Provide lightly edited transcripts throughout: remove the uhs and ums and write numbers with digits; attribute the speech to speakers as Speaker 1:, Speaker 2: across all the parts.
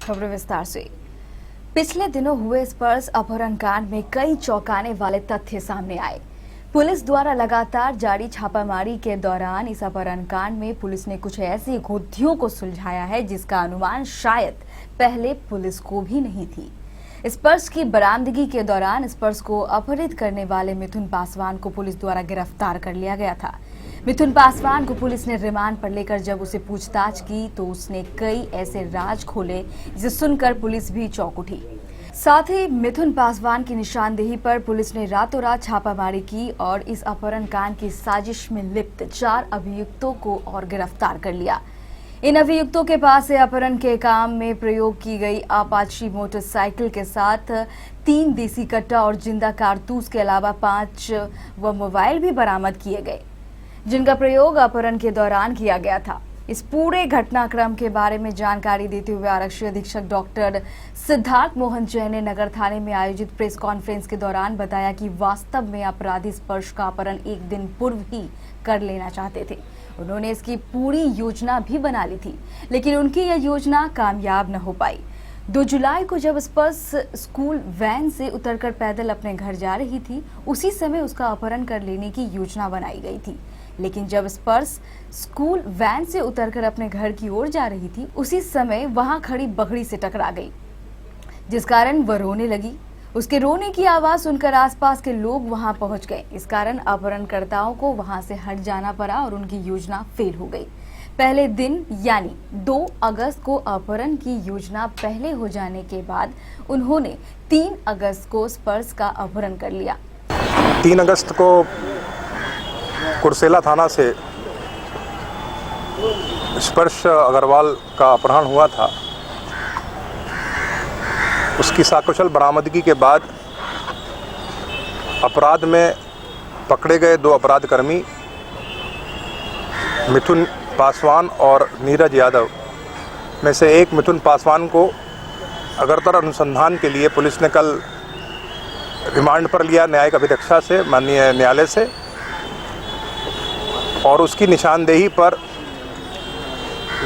Speaker 1: खबरें विस्तार से। पिछले दिनों हुए स्पर्श अपहरण कांड में कई चौंकाने वाले तथ्य सामने आए। पुलिस द्वारा लगातार जारी छापामारी के दौरान इस अपहरण कांड में पुलिस ने कुछ ऐसी गुत्थियों को सुलझाया है जिसका अनुमान शायद पहले पुलिस को भी नहीं थी। स्पर्श की बरामदगी के दौरान स्पर्श को अपहरित करने वाले मिथुन पासवान को पुलिस द्वारा गिरफ्तार कर लिया गया था। मिथुन पासवान को पुलिस ने रिमांड पर लेकर जब उसे पूछताछ की तो उसने कई ऐसे राज खोले जिसे सुनकर पुलिस भी चौंक उठी। साथ ही मिथुन पासवान की निशानदेही पर पुलिस ने रातों रात छापामारी की और इस अपहरण कांड की साजिश में लिप्त 4 अभियुक्तों को और गिरफ्तार कर लिया। इन अभियुक्तों के पास से अपहरण के काम में प्रयोग की गई अपाची मोटरसाइकिल के साथ 3 देसी कट्टा और जिंदा कारतूस के अलावा 5 मोबाइल भी बरामद किए गए, जिनका प्रयोग अपहरण के दौरान किया गया था। इस पूरे घटनाक्रम के बारे में जानकारी देते हुए आरक्षी अधीक्षक डॉक्टर सिद्धार्थ मोहन जैन ने नगर थाने में आयोजित प्रेस कॉन्फ्रेंस के दौरान बताया कि वास्तव में अपराधी स्पर्श का अपहरण एक दिन पूर्व ही कर लेना चाहते थे। उन्होंने इसकी पूरी योजना भी बना ली थी, लेकिन उनकी यह योजना कामयाब न हो पाई। 2 जुलाई को जब स्पर्श स्कूल वैन से उतरकर पैदल अपने घर जा रही थी, उसी समय उसका अपहरण कर लेने की योजना बनाई गई थी। लेकिन जब स्पर्श स्कूल वैन से उतरकर अपने घर की ओर जा रही थी, उसी समय वहां खड़ी बकरी से टकरा गई, जिस कारण वह रोने लगी। उसके रोने की आवाज सुनकर आसपास के लोग वहां पहुंच गए। इस कारण अपहरणकर्ताओं को वहां से हट जाना पड़ा और उनकी योजना फेल हो गई। पहले दिन यानी 2 अगस्त को अपहरण की योजना पहले हो जाने के बाद उन्होंने 3 अगस्त को स्पर्श का अपहरण कर लिया।
Speaker 2: 3 अगस्त को कुर्सेला थाना से स्पर्श अग्रवाल का अपहरण हुआ था। उसकी सकुशल बरामदगी के बाद अपराध में पकड़े गए 2 अपराधकर्मी मिथुन पासवान और नीरज यादव में से एक मिथुन पासवान को अगरतला अनुसंधान के लिए पुलिस ने कल रिमांड पर लिया न्यायिक अभिरक्षा से, माननीय न्यायालय से, और उसकी निशानदेही पर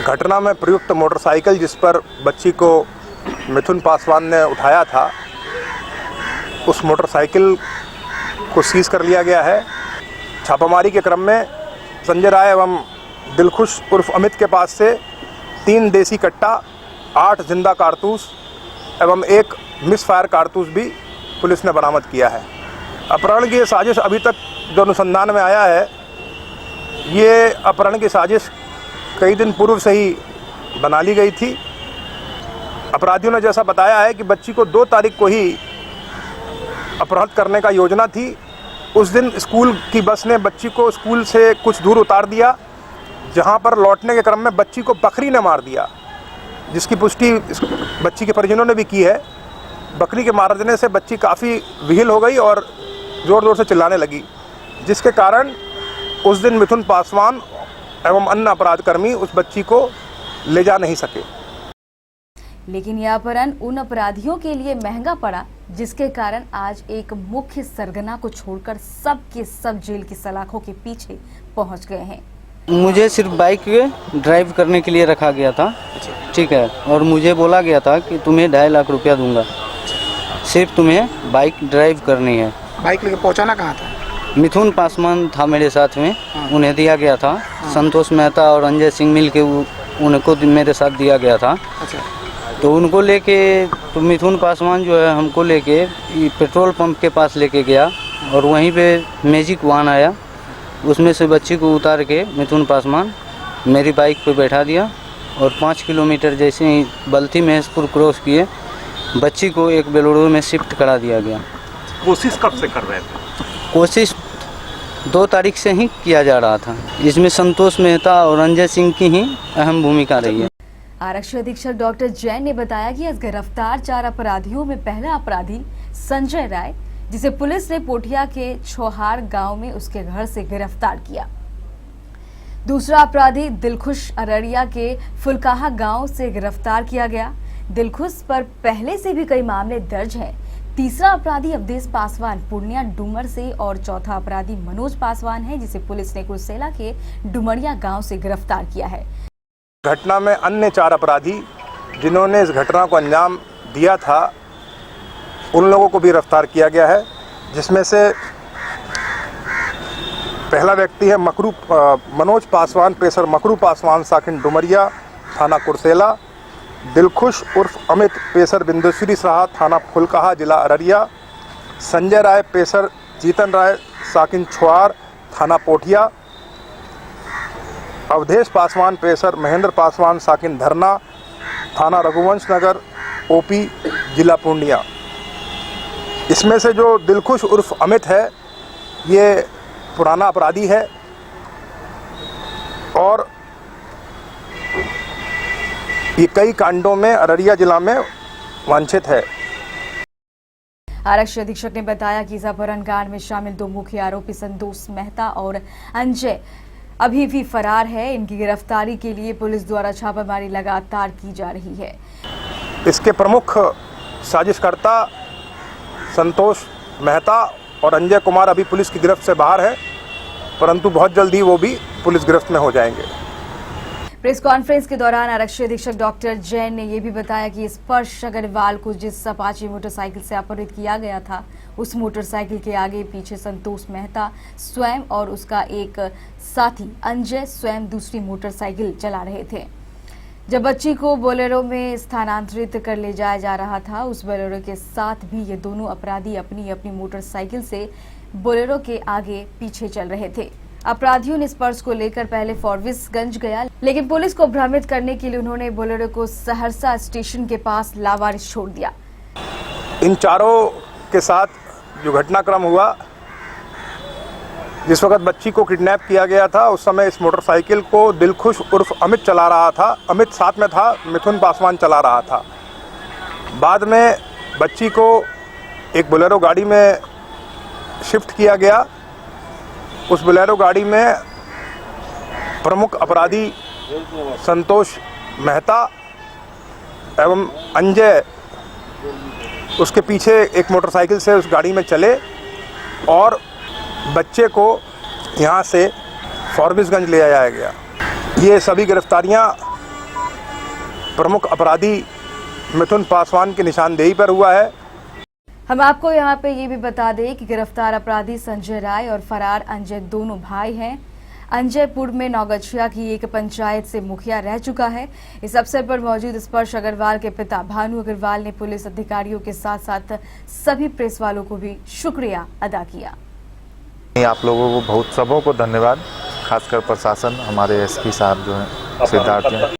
Speaker 2: घटना में प्रयुक्त मोटरसाइकिल जिस पर बच्ची को मिथुन पासवान ने उठाया था, उस मोटरसाइकिल को सीज कर लिया गया है। छापामारी के क्रम में संजय राय एवं दिलखुश उर्फ अमित के पास से 3 देसी कट्टा, 8 जिंदा कारतूस एवं 1 मिस फायर कारतूस भी पुलिस ने बरामद किया है। अपहरण की साजिश अभी तक जो अनुसंधान में आया है, ये अपहरण की साजिश कई दिन पूर्व से ही बना ली गई थी। अपराधियों ने जैसा बताया है कि बच्ची को 2 तारीख को ही अपहरित करने का योजना थी। उस दिन स्कूल की बस ने बच्ची को स्कूल से कुछ दूर उतार दिया, जहां पर लौटने के क्रम में बच्ची को बकरी ने मार दिया, जिसकी पुष्टि बच्ची के परिजनों ने भी की है। बकरी के मार देने से बच्ची काफ़ी विहिल हो गई और ज़ोर ज़ोर से चिल्लाने लगी, जिसके कारण उस दिन मिथुन पासवान एवं अन्य अपराधकर्मी उस बच्ची को ले जा नहीं सके।
Speaker 1: लेकिन यह अपहरण उन अपराधियों के लिए महंगा पड़ा, जिसके कारण आज एक मुख्य सरगना को छोड़कर सब के सब जेल की सलाखों के पीछे पहुंच गए हैं।
Speaker 3: मुझे सिर्फ बाइक ड्राइव करने के लिए रखा गया था, ठीक है, और मुझे बोला गया था कि तुम्हें 2.5 लाख रुपया दूंगा, सिर्फ तुम्हें बाइक ड्राइव करनी है।
Speaker 4: बाइक लेके पहुंचाना कहाँ था?
Speaker 3: मिथुन पासवान था मेरे साथ में, उन्हें दिया गया था। संतोष मेहता और अंजय सिंह मिल के उनको मेरे साथ दिया गया था।
Speaker 4: अच्छा।
Speaker 3: तो उनको लेके तो मिथुन पासवान जो है हमको लेके पेट्रोल पंप के पास लेके गया और वहीं पे मैजिक वाहन आया, उसमें से बच्ची को उतार के मिथुन पासवान मेरी बाइक पे बैठा दिया और 5 किलोमीटर जैसे ही बल्थी महेशपुर क्रॉस किए, बच्ची को एक बेलोड़ो में शिफ्ट करा दिया गया।
Speaker 5: कोशिश कब से कर रहे थे?
Speaker 3: कोशिश 2 तारीख से ही किया जा रहा था। इसमें संतोष मेहता और अंजय सिंह की ही अहम भूमिका रही है।
Speaker 1: आरक्षी अधीक्षक डॉक्टर जैन ने बताया कि इस गिरफ्तार 4 अपराधियों में पहला अपराधी संजय राय, जिसे पुलिस ने पोठिया के छोहार गांव में उसके घर से गिरफ्तार किया। दूसरा अपराधी दिलखुश अररिया के फुलकाहा गांव से गिरफ्तार किया गया। दिलखुश पर पहले से भी कई मामले दर्ज हैं। तीसरा अपराधी अवधेश पासवान पूर्णिया डूमर से और चौथा अपराधी मनोज पासवान है, जिसे पुलिस ने कुर्सेला के डुमरिया गांव से गिरफ्तार किया है।
Speaker 2: घटना में अन्य 4 अपराधी जिन्होंने इस घटना को अंजाम दिया था उन लोगों को भी गिरफ्तार किया गया है, जिसमें से पहला व्यक्ति है मनोज पासवान पेसर मकरू पासवान साकिन डुमरिया थाना कुर्सेला, दिलखुश उर्फ अमित पेसर बिंदुश्री सराहा थाना फुलकाहा जिला अररिया, संजय राय पेसर जीतन राय साकिन छुआर थाना पोठिया, अवधेश पासवान पेसर महेंद्र पासवान साकिन धरना थाना रघुवंश नगर ओपी जिला पूर्णिया। इसमें से जो दिलखुश उर्फ अमित है ये पुराना अपराधी है और ये कई कांडों में अररिया जिला में वांछित है।
Speaker 1: आरक्षी अधीक्षक ने बताया कि इस अपहरण कांड में शामिल 2 मुख्य आरोपी संतोष मेहता और अंजय अभी भी फरार है। इनकी गिरफ्तारी के लिए पुलिस द्वारा छापेमारी लगातार की जा रही है।
Speaker 2: इसके प्रमुख साजिशकर्ता संतोष मेहता और अंजय कुमार अभी पुलिस की गिरफ्त से बाहर है, परंतु बहुत जल्दी वो भी पुलिस गिरफ्त में हो जाएंगे।
Speaker 1: प्रेस कॉन्फ्रेंस के दौरान आरक्षी अधीक्षक डॉक्टर जैन ने यह भी बताया कि स्पर्श अग्रवाल को जिस अपाचे मोटरसाइकिल से अपहरित किया गया था उस मोटरसाइकिल के आगे पीछे संतोष मेहता स्वयं और उसका एक साथी अंजय स्वयं दूसरी मोटरसाइकिल चला रहे थे। जब बच्ची को बोलेरो में स्थानांतरित कर ले जाया जा रहा था उस बोलेरो के साथ भी ये दोनों अपराधी अपनी अपनी मोटरसाइकिल से बोलेरो के आगे पीछे चल रहे थे। अपराधियों ने इस पर्स को लेकर पहले फॉरबिसगंज गया, लेकिन पुलिस को भ्रमित करने के लिए उन्होंने बोलेरो को सहरसा स्टेशन के पास लावारिस छोड़ दिया।
Speaker 2: इन चारों के साथ जो घटनाक्रम हुआ, जिस वक्त बच्ची को किडनैप किया गया था उस समय इस मोटरसाइकिल को दिलखुश उर्फ अमित चला रहा था। अमित साथ में था, मिथुन पासवान चला रहा था। बाद में बच्ची को एक बोलेरो गाड़ी में शिफ्ट किया गया। उस बोलेरो गाड़ी में प्रमुख अपराधी संतोष मेहता एवं अंजय उसके पीछे एक मोटरसाइकिल से उस गाड़ी में चले और बच्चे को यहाँ से फॉरबिसगंज ले आया गया। ये सभी गिरफ्तारियाँ प्रमुख अपराधी मिथुन पासवान की निशानदेही पर हुआ है।
Speaker 1: हम आपको यहाँ पे ये भी बता दें कि गिरफ्तार अपराधी संजय राय और फरार अंजय दोनों भाई हैं। अंजय पूर्व में नौगछिया की एक पंचायत से मुखिया रह चुका है। इस अवसर पर मौजूद स्पर्श अग्रवाल के पिता भानु अग्रवाल ने पुलिस अधिकारियों के साथ साथ सभी प्रेस वालों को भी शुक्रिया अदा किया।
Speaker 4: आप लोगों को सबों को धन्यवाद, खासकर प्रशासन, हमारे एसपी साहब जो हैं सिद्धार्थ जी।